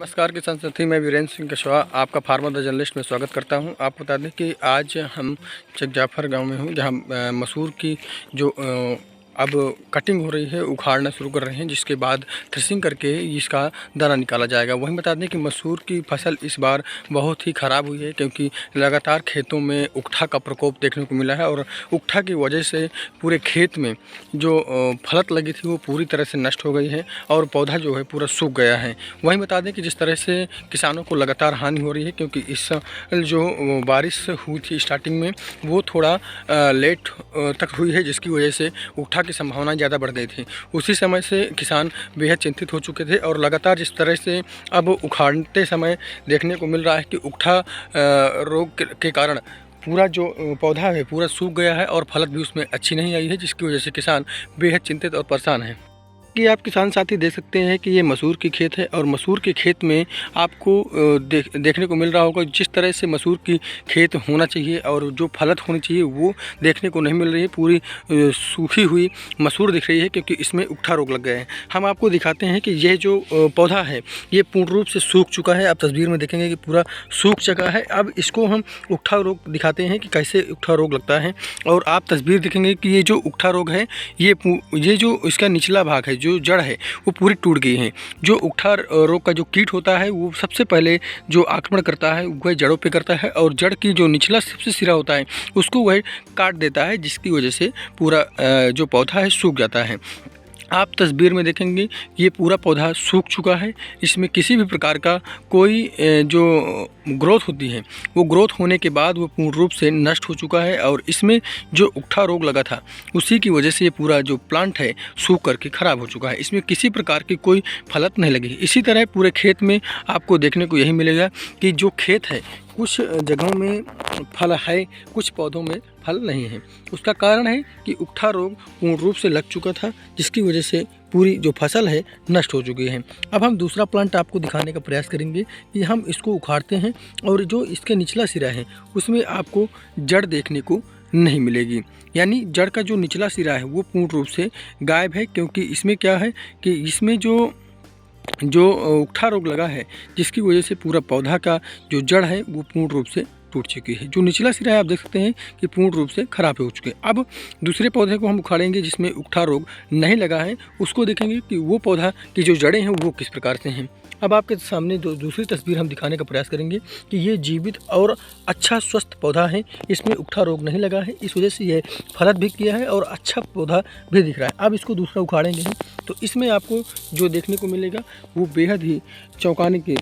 नमस्कार किसान साथी, मैं वीरेंद्र सिंह कुशवाहा आपका फार्मर द जर्नलिस्ट में स्वागत करता हूं। आपको बता दें कि आज हम चक जाफर गांव में हूं, जहां मसूर की जो अब कटिंग हो रही है, उखाड़ना शुरू कर रहे हैं, जिसके बाद थ्रेसिंग करके इसका दाना निकाला जाएगा। वहीं बता दें कि मसूर की फसल इस बार बहुत ही ख़राब हुई है, क्योंकि लगातार खेतों में उकठा का प्रकोप देखने को मिला है और उकठा की वजह से पूरे खेत में जो फलत लगी थी वो पूरी तरह से नष्ट हो गई है और पौधा जो है पूरा सूख गया है। वहीं बता दें कि जिस तरह से किसानों को लगातार हानि हो रही है, क्योंकि इस जो बारिश हुई थी स्टार्टिंग में वो थोड़ा लेट तक हुई है, जिसकी वजह से उकठा की संभावना ज़्यादा बढ़ गई थी। उसी समय से किसान बेहद चिंतित हो चुके थे और लगातार जिस तरह से अब उखाड़ते समय देखने को मिल रहा है कि उकठा रोग के कारण पूरा जो पौधा है पूरा सूख गया है और फलत भी उसमें अच्छी नहीं आई है, जिसकी वजह से किसान बेहद चिंतित और परेशान हैं। कि आप किसान साथी देख सकते हैं कि ये मसूर की खेत है और मसूर के खेत में आपको देखने को मिल रहा होगा जिस तरह से मसूर की खेत होना चाहिए और जो फलत होनी चाहिए वो देखने को नहीं मिल रही है। पूरी सूखी हुई मसूर दिख रही है, क्योंकि इसमें उकठा रोग लग गए हैं। हम आपको दिखाते हैं कि यह जो पौधा है ये पूर्ण रूप से सूख चुका है। आप तस्वीर में देखेंगे कि पूरा सूख चुका है। अब इसको हम उकठा रोग दिखाते हैं कि कैसे उकठा रोग लगता है, और आप तस्वीर देखेंगे कि ये जो उकठा रोग है ये जो इसका निचला भाग है, जो जड़ है वो पूरी टूट गई है। जो उकठा रोग का जो कीट होता है वो सबसे पहले जो आक्रमण करता है वह जड़ों पे करता है और जड़ की जो निचला सबसे सिरा होता है उसको वह काट देता है, जिसकी वजह से पूरा जो पौधा है सूख जाता है। आप तस्वीर में देखेंगे ये पूरा पौधा सूख चुका है। इसमें किसी भी प्रकार का कोई जो ग्रोथ होती है वो ग्रोथ होने के बाद वो पूर्ण रूप से नष्ट हो चुका है और इसमें जो उकठा रोग लगा था उसी की वजह से ये पूरा जो प्लांट है सूख करके ख़राब हो चुका है। इसमें किसी प्रकार की कोई फलत नहीं लगी। इसी तरह पूरे खेत में आपको देखने को यही मिलेगा कि जो खेत है कुछ जगहों में फल है, कुछ पौधों में फल नहीं है। उसका कारण है कि उकठा रोग पूर्ण रूप से लग चुका था, जिसकी वजह से पूरी जो फसल है नष्ट हो चुकी है। अब हम दूसरा प्लांट आपको दिखाने का प्रयास करेंगे कि हम इसको उखाड़ते हैं और जो इसके निचला सिरा है उसमें आपको जड़ देखने को नहीं मिलेगी, यानी जड़ का जो निचला सिरा है वो पूर्ण रूप से गायब है। क्योंकि इसमें क्या है कि इसमें जो उकठा रोग लगा है, जिसकी वजह से पूरा पौधा का जो जड़ है वो पूर्ण रूप से टूट चुकी है। जो निचला सिरा है आप देख सकते हैं कि पूर्ण रूप से खराब हो चुके हैं। अब दूसरे पौधे को हम उखाड़ेंगे जिसमें उकठा रोग नहीं लगा है, उसको देखेंगे कि वो पौधा की जो जड़ें हैं वो किस प्रकार से हैं। अब आपके सामने दूसरी तस्वीर हम दिखाने का प्रयास करेंगे कि ये जीवित और अच्छा स्वस्थ पौधा है, इसमें उकठा रोग नहीं लगा है, इस वजह से यह फलत भी किया है और अच्छा पौधा भी दिख रहा है। अब इसको दूसरा उखाड़ेंगे हम तो इसमें आपको जो देखने को मिलेगा वो बेहद ही चौंकाने के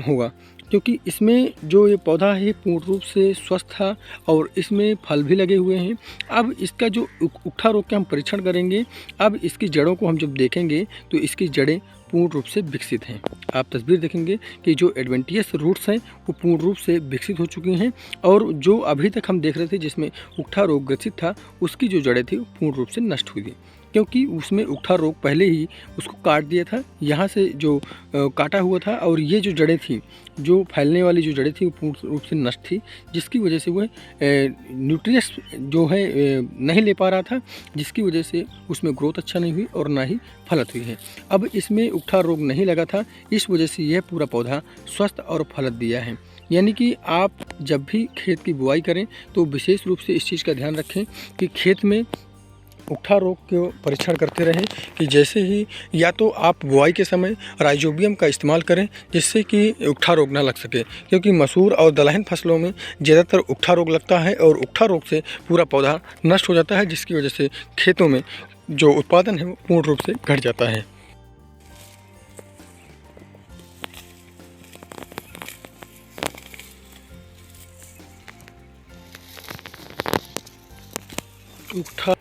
होगा, क्योंकि इसमें जो ये पौधा है पूर्ण रूप से स्वस्थ था और इसमें फल भी लगे हुए हैं। अब इसका जो उकठा रोग का हम परीक्षण करेंगे। अब इसकी जड़ों को हम जब देखेंगे तो इसकी जड़ें पूर्ण रूप से विकसित हैं। आप तस्वीर देखेंगे कि जो एडवेंटियस रूट्स हैं वो पूर्ण रूप से विकसित हो चुकी हैं और जो अभी तक हम देख रहे थे जिसमें उकठा रोग ग्रसित था उसकी जो जड़ें थी पूर्ण रूप से नष्ट हुई थी, क्योंकि उसमें उकठा रोग पहले ही उसको काट दिया था, यहाँ से जो काटा हुआ था और ये जो जड़ें थी, जो फैलने वाली जो जड़ें थी वो पूर्ण रूप से नष्ट थी, जिसकी वजह से वह न्यूट्रिएंट्स जो है नहीं ले पा रहा था, जिसकी वजह से उसमें ग्रोथ अच्छा नहीं हुई और ना ही फलत हुई है। अब इसमें उकठा रोग नहीं लगा था, इस वजह से यह पूरा पौधा स्वस्थ और फलत दिया है। यानी कि आप जब भी खेत की बुआई करें तो विशेष रूप से इस चीज़ का ध्यान रखें कि खेत में उकठा रोग को परीक्षण करते रहें, कि जैसे ही या तो आप बुआई के समय राइजोबियम का इस्तेमाल करें जिससे कि उकठा रोग ना लग सके, क्योंकि मसूर और दलहन फसलों में ज़्यादातर उकठा रोग लगता है और उकठा रोग से पूरा पौधा नष्ट हो जाता है, जिसकी वजह से खेतों में जो उत्पादन है वो पूर्ण रूप से घट जाता है। उकठा